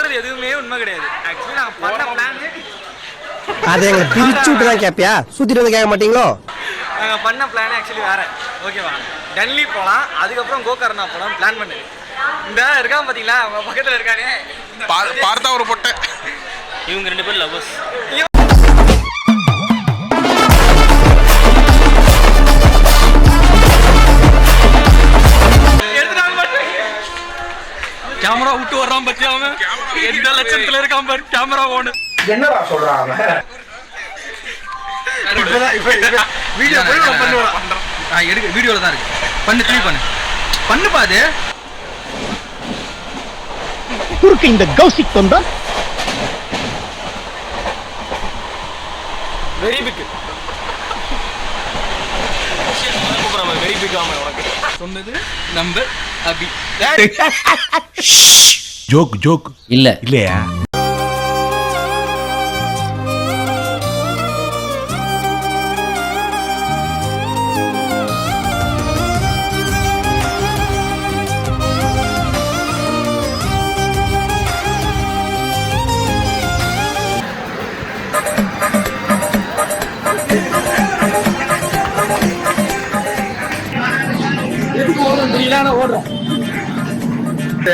சொல்றது எதுவுமே உண்மை கிடையாது. ஆக்சுவலி நான் பண்ண பிளான் அதை எங்களை பிரிச்சு விட்டு தான் கேட்பியா, சுத்திட்டு வந்து கேட்க மாட்டீங்களோ? நாங்கள் பண்ண பிளான் ஆக்சுவலி வேற. ஓகேவா, டெல்லி போகலாம், அதுக்கப்புறம் கோகர்ணா போகலாம் பிளான் பண்ணு. இந்த இருக்கான் பார்த்தீங்களா, அவங்க பக்கத்தில் இருக்கானே பார்த்தா ஒரு பொட்டை. இவங்க 2 பேரும் லவ்வர்ஸ். கேமரா விட்டு வர்றான் பத்தி அவன் எந்த லட்சத்துல இருக்கான் பாரு. கேமரா ஓடு என்னடா சொல்றாங்க. வீடியோ போய் பண்ணுவான். எடுக்க வீடியோல தான் இருக்கு. பண்ணு க்ளீன் பண்ணு பாது. குறுக்கு இந்த கௌசிக் தொண்டா வெரி பிக். வெரி பிக் ஆமா. உனக்கு சொன்னது நம்ம அபி. ஜோக் இல்லையா?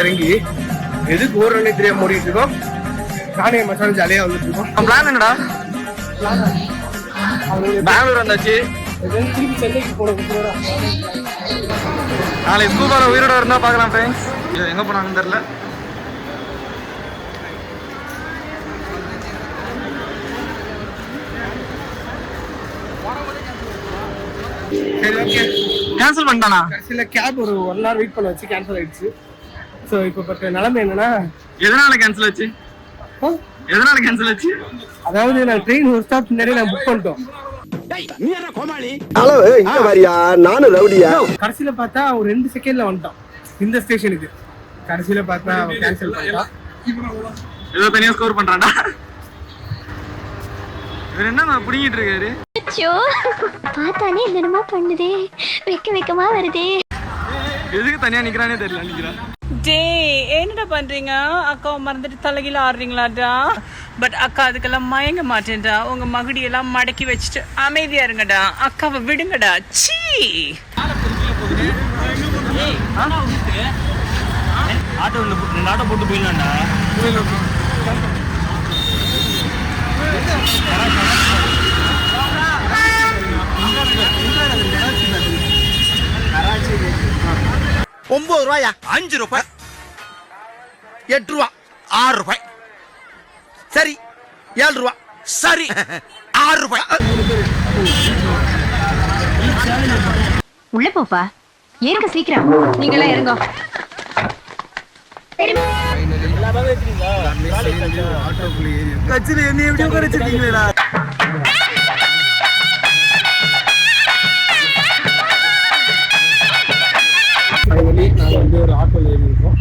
இறங்கி எதுக்கு ஓடுறே தெரியாம ஓடிட்டு இருக்கோம். நானே மச்சான் ஜாலியா வந்துட்டு இருக்கோம். பிளான் என்னடா? பெங்களூர் வந்தாச்சு, திருப்பி சென்னைக்கு போனோம். நாளை ஸ்கூல் போற உயிரோட இருந்தா பாக்கலாம் ஃப்ரெண்ட்ஸ். எங்க போனாங்கன்னு தெரியல. சரி ஓகே, கேன்சல் பண்ணிட்டானா? கடைசியில் கேப் ஒரு 1 hour வெயிட் பண்ண வச்சு கேன்சல் ஆயிடுச்சு. ஸோ இப்போ பட்ட நிலைமை என்னன்னா, எதனால கேன்சல் ஆச்சு? அதாவது நான் ட்ரெயின் ஒரு ஸ்டாப் முன்னாடி நான் புக் பண்ணிட்டோம். நானும் ரவுடியா. கடைசியில பார்த்தா ஒரு 2 செகண்ட்ல வந்துட்டோம் இந்த ஸ்டேஷனுக்கு. கடைசியில பார்த்தா கேன்சல் பண்ணிட்டான். ஏதோ தனியா ஸ்கோர் பண்றான்டா. இவர் என்ன புடிங்கிட்டு இருக்காரு? பார்த்தானே என்னமா பண்ணுதே, வெக்கமா வருதே. எதுக்கு தனியா நிக்கிறானே தெரியல. நிக்கிறான். என்னடா பண்றீங்க? அக்காவை மறந்துட்டு தலைகீழ ஆடுறீங்களாடா? பட் அக்கா அதுக்கெல்லாம் மயங்க மாட்டேன்டா. உங்க மகுடியெல்லாம் மடக்கி வச்சுட்டு அமைதியா இருங்கடா. அக்காவை விடுங்கடா. சீ ஆட்டோ போட்டு போயிடலாம்டா. ₹9, ₹5, ₹8, ₹6, சரி ₹7, சரி ₹6. உள்ள போப்பா, ஏறுங்க சீக்கிரம். நீங்களா இறங்க. கட்சியில என்ன எப்படி உட்கார வச்சிருக்கீங்களா? நாங்கள் வந்து ஒரு ஆட்டோ ஏறி இருக்கோம்.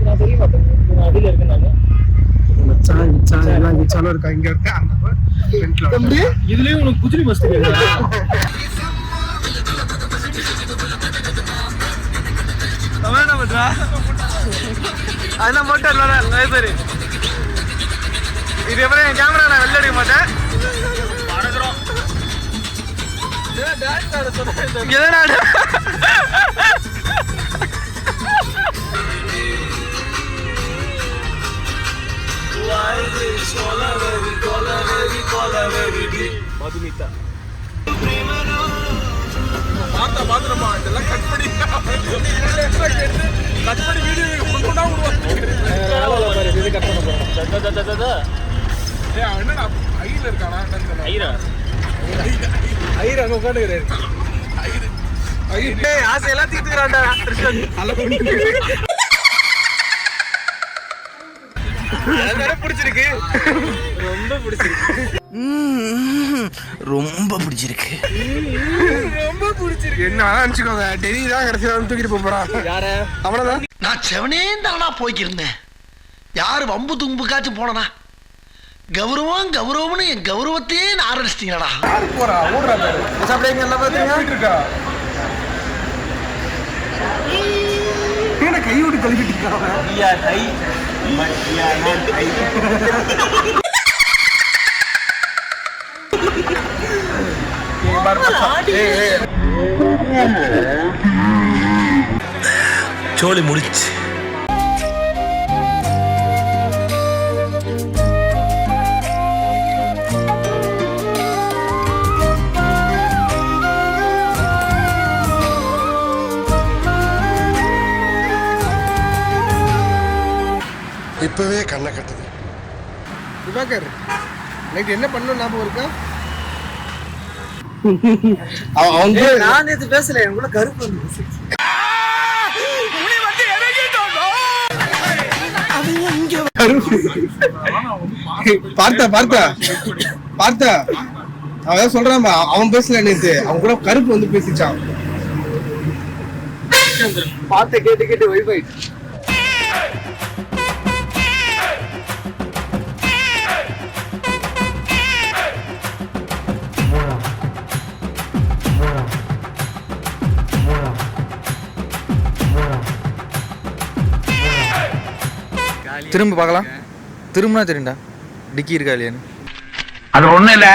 நான் தெரிய மாட்டேன், அதில் இருக்கேன். நான் மச்சான் இருக்கா, இங்க இருக்கேன். அங்க இதுலயும் உனக்கு குஜிலி பஸ் தெரியும். என்ன பண்றா? அதெல்லாம் மட்டும் இல்ல சரி. இது எப்படி என் கேமரா நான் வெளில எடுக்க மாட்டேன். மதுமிதா பாத்துறமா இதெல்லாம் கட் பண்ணி வீடியோ கொண்டுடா விடுவாங்க. இது கட் பண்ண போறோம். என்னடா ஐல இருக்கானா? ஐரா அங்க உட்காந்துக்கிறாரு. ஆசையெல்லாம் தீர்த்துக்கிறான்டா. பிடிச்சிருக்கு, ரொம்ப பிடிச்சிருக்கு. என்ன நினைச்சுக்கோங்க, டெல்லி தான் கடைசியா தூக்கிட்டு போறான். யார? அவனதான். நான் செவனே தானா போய்க்கிருந்தேன். யாரு வம்பு தும்புக்காச்சும் போனா கௌரவம்னு என் கௌரவத்தையே ஆரம்பிச்சிட்டீங்களா? யாரு போறா? ஓடுறா பாரு. அப்படியே எல்லாம் பாத்தீங்க இருக்கா? என்ன கை விட்டு கழுவிட்டு இருக்காங்க. சோலி முடிச்சு. இப்பவே கண்ணை கட்டுது. திவாகர் நைட் என்ன பண்ணணும் ஞாபகம் இருக்கா? அவங்க நான் நேத்து பேசல, என் கூட கருப்பு வந்து பேசுச்சு. பார்த்தா அவன் சொல்றான், அவன் பேசல நேத்து, அவன் கூட கருப்பு வந்து பேசிச்சான். பார்த்து கேட்டு வைஃபை திரும்ப பார்க்கலாம். திரும்பினா தெரியும்டா டிக்கி இருக்கா இல்லையான்னு. அது ஒண்ணும் இல்ல,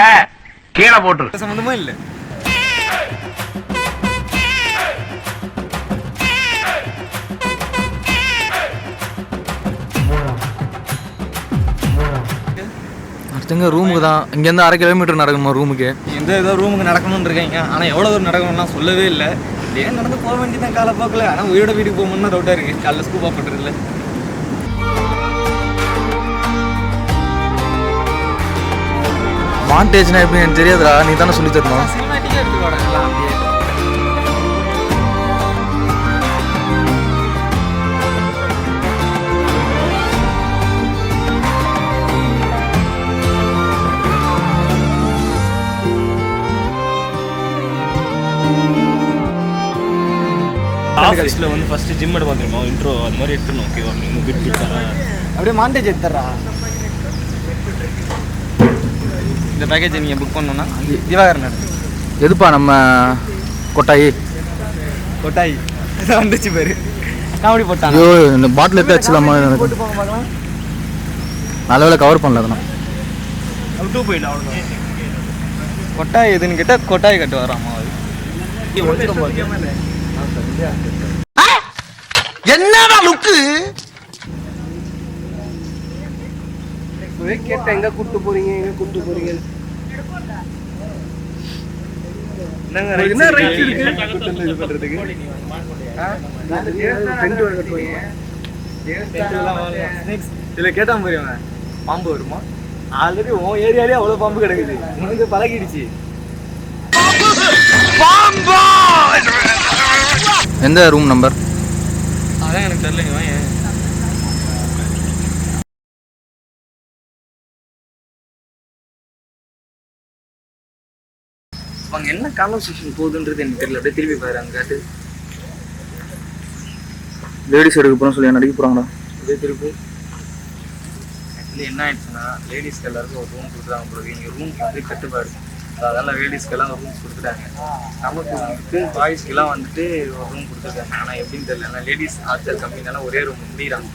கீழே போட்டு சம்பந்தமா இல்ல. அடுத்தங்க ரூமுக்கு தான். இங்கேருந்து 1/2 கிலோமீட்டர் நடக்கணுமா ரூமுக்கு. ஏதோ ரூமுக்கு நடக்கணும்னு இருக்கீங்க, ஆனால் எவ்வளோ தூரம் நடக்கணும்லாம் சொல்லவே இல்லை. ஏன் நடந்து போக வேண்டியதான் காலப்போக்கில். ஆனால் உயிரோட வீட்டுக்கு போகணும்னு டவுட்டாக இருக்குது. காலைல ஸ்கூல் பண்ணுறதுல மாண்டேஜ்னா எப்படி எனக்கு தெரியாதுடா, நீ தானே சொல்லி தரணும். சினிமாட்டிக்காக எடுத்துக்கோடா எல்லாம் அப்படியே. ஆஃபீஸில் வந்து ஃபஸ்ட்டு ஜிம் எடு பார்த்துருமா, இன்ட்ரோ அது மாதிரி எடுத்துடணும். ஓகேவா? நீங்கள் பிட் அப்படியே மாண்டேஜ் எடுத்துறா. இந்த பேக்கேஜை நீங்கள் புக் பண்ணணும்னா திவாகரன் எதுப்பா நம்ம கொட்டாயி வந்துச்சு பேர் காமெடி போட்டாங்க. ஐயோ இந்த பாட்டில் எடுத்து வச்சுலாமா? போட்டு போங்க பார்க்கலாம். நல்ல வேலை கவர் பண்ணல அதெல்லாம். கொட்டாய் எதுன்னு கேட்டால் கொட்டாய் கட்டு வராமா? என்னடா லுக்கு? கேட்டேன் எங்க கூட்டு போறீங்க, எங்க கூட்டு போறீங்க. என்ன ரைட் இருக்கு இது பண்றதுக்கு? இதுல கேட்டா போயிருவாங்க, பாம்பு வருமா? ஆல்ரெடி உன் ஏரியாலே அவ்வளவு பாம்பு கிடக்குது, உனக்கு பழகிடுச்சு. எந்த ரூம் நம்பர்? அதான் எனக்கு தெரியல. அவங்க என்ன கான்வர்சேஷன் போகுதுன்றது எனக்கு தெரியல. அப்படியே திருப்பி பாரு, அங்க காட்டு. லேடிஸ் எடுக்க போகிறோம் சொல்லி நடிக்க போகிறாங்களா? அப்படியே திருப்பி. ஆக்சுவலி என்ன ஆயிடுச்சுன்னா, லேடிஸ்க்கு எல்லாருக்கும் ஒரு ரூம் கொடுத்துட்டாங்க போடுது. இங்கே ரூம்க்கு வந்து கட்டுப்பாடு. அதெல்லாம் லேடிஸ்க்கெல்லாம் ஒரு ரூம் கொடுத்துட்டாங்க. நமக்கு வந்துட்டு பாய்ஸ்க்கெல்லாம் வந்துட்டு ஒரு ரூம் கொடுத்துருக்காங்க. ஆனால் எப்படின்னு தெரியல. ஆனால் லேடிஸ் ஆட்கள் கம்மினால ஒரே ரூம் முடிகிறாங்க.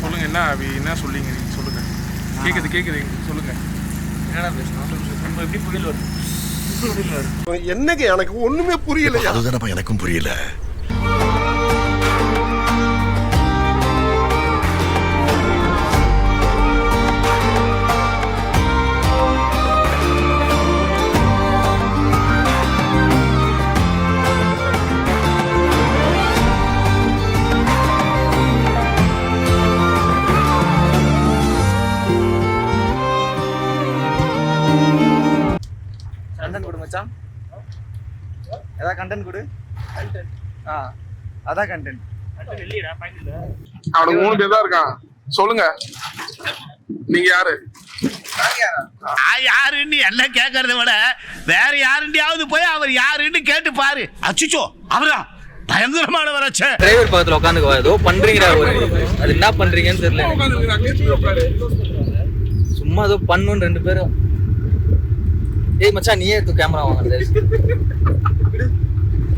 சொல்லுங்க, என்ன சொல்லிங்க, நீங்க சொல்லுங்க. கேக்குது சொல்லுங்க. என்னடா பேசணும்? நம்ம எப்படி புரியல வருது? என்னங்க எனக்கு ஒண்ணுமே புரியல. அதுதானப்பா எனக்கும் புரியல. கண்டென்ட் கொடு மச்சான். ஏதாவது கண்டென்ட் கொடு. அதான் கண்டென்ட். அவனுக்கு 3 பேர் தான் இருக்கான். சொல்லுங்க, நீங்க யாரு? யாருன்னு என்ன கேட்கறத விட வேற யாருண்டியாவது போய் அவர் யாருன்னு கேட்டு பாரு. அச்சுச்சோ, அவரா பயங்கரமான வரச்சே. டிரைவர் பக்கத்தில் உட்காந்துக்குவா. ஏதோ பண்றீங்கடா, அது என்ன பண்றீங்கன்னு தெரியல. சும்மா ஏதோ பண்ணுன்னு 2 பேரும். ஏய் மச்சான், நீயே எடுத்து கேமரா வாங்க.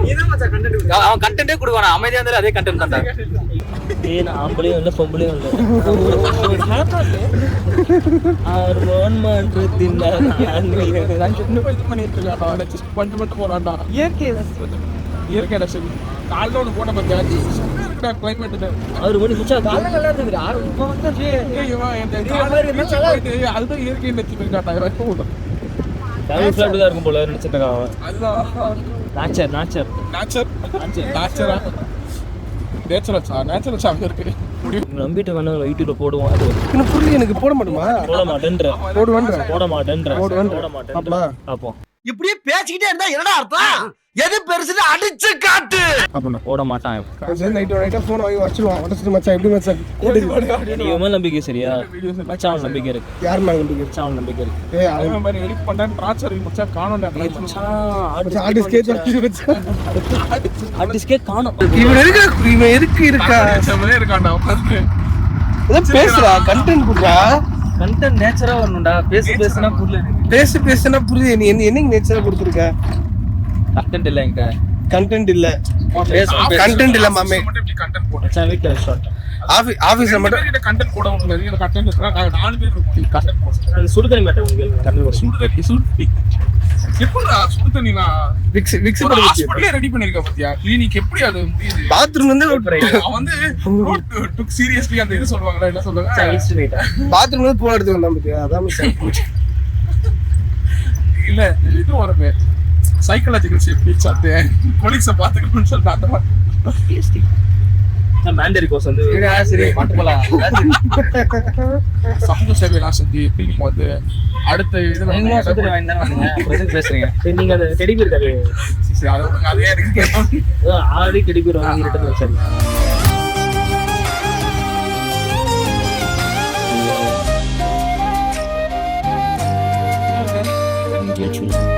நீதான் மச்சான் கண்டென்ட். அவன் கண்டென்ட்டே கொடுவானா? அமைதியா இருந்தாலும் அதே கண்டென்ட் தான்டா. நான் ஆம்பளையும் இல்லை பொம்பளையும் இல்லை ஹார்மோன் மாற்றத்தின் கொஞ்சம் மட்டும் போறான்டா இயற்கை ரசம் காலைல ஒன்று போன பார்த்தியா கிளைமேட் அவர் மணி மிச்சா காலம் நல்லா இருக்குது அதுதான் இயற்கை நினைச்சுட்டாங்க அப்படிதான் இருக்கும் போல நினைச்சிட்டு அதுதான் நாச்சர் நாச்சர் நேச்சுரா நேச்சுரல் அங்க இருக்கு நம்பிட்டு வேணா யூடியூப்ல போடுவோம் அது இன்னும் புரியல எனக்கு போட மாட்டோமா போட மாட்டேன்ற போடுவேன்ற மாட்டேன்ற அப்பா பார்ப்போம் இப்படியே பேசிக்கிட்டே இருந்தா என்னடா அர்த்தம் எது பெருசுன்னு அடிச்சு காட்டு போட மாட்டான் சரி நைட்டா ஃபோன் வாங்கி வச்சிருவான் உடச்சிட்டு மச்சான் எப்படி மச்சான் நீ மேல நம்பிக்கை சரியா மச்சான் நம்பிக்கை இருக்கு யார் மேல நம்பிக்கை மச்சான் நம்பிக்கை இருக்கு ஏய் அவன் மாதிரி எடிட் பண்ணான்னு ட்ரான்ஸ்ஃபர் மச்சான் காணோம்டா ஆர்டிஸ்ட் கேட் வச்சிருக்கான் ஆர்டிஸ்ட்கே காணோம் இவன் இருக்கா செம்மலே இருக்கான்டா உட்கார்ந்து ஏதோ பேசுறா கண்டென்ட் குடுறா கண்டென்ட் நேச்சரா வரணும்டா பேசுனா புரியல பேசுனா புரியுது நீ என்னைக்கு நேச்சரா கொடுத்துருக்க கண்டென்ட் இல்ல என்கிட்ட கண்டென்ட் இல்ல கண்டென்ட் இல்ல மாமே மட்டும் இப்படி கண்டென்ட் போடு மச்சான் வீட்ல ஷார்ட் ஆபீஸ்ல மட்டும் கண்டென்ட் போட உங்களுக்கு கண்டென்ட் இருக்கா 4 பேர் இருக்கு கண்டென்ட் போடு சுடுதண்ணி மேட்டர் உங்களுக்கு சுடுதண்ணி எப்படிடா சுடுதண்ணினா விக்ஸ் ஹாஸ்பிடல்ல ரெடி பண்ணிருக்க பாத்தியா கிளினிக் எப்படி அது முடியுது பாத்ரூம் வந்து அவன் வந்து டுக் சீரியஸ்லி அந்த இது சொல்லுவாங்கல என்ன சொல்லுவாங்க பாத்ரூம் வந்து போன் எடுத்து வந்தான் பாத்தியா அதான் மச்சான் இல்ல இது வரவே சைக்காலஜிக்கல் சேஃப்டி சார்ட் கொலீக்ஸை பார்த்துக்கணும்னு சொல்லிட்டு அந்த மாதிரி மேண்டரி கோர்ஸ் வந்து சரி மாட்டுப்பலாம் சமூக சேவையெல்லாம் செஞ்சு எப்படின்னு போது அடுத்த இது பேசுறீங்க நீங்க அந்த டெடி பேர் அதே இருக்கு ஆல்ரெடி டெடி பேர் வாங்கி ரிட்டர்ன் வச்சிருக்கேன்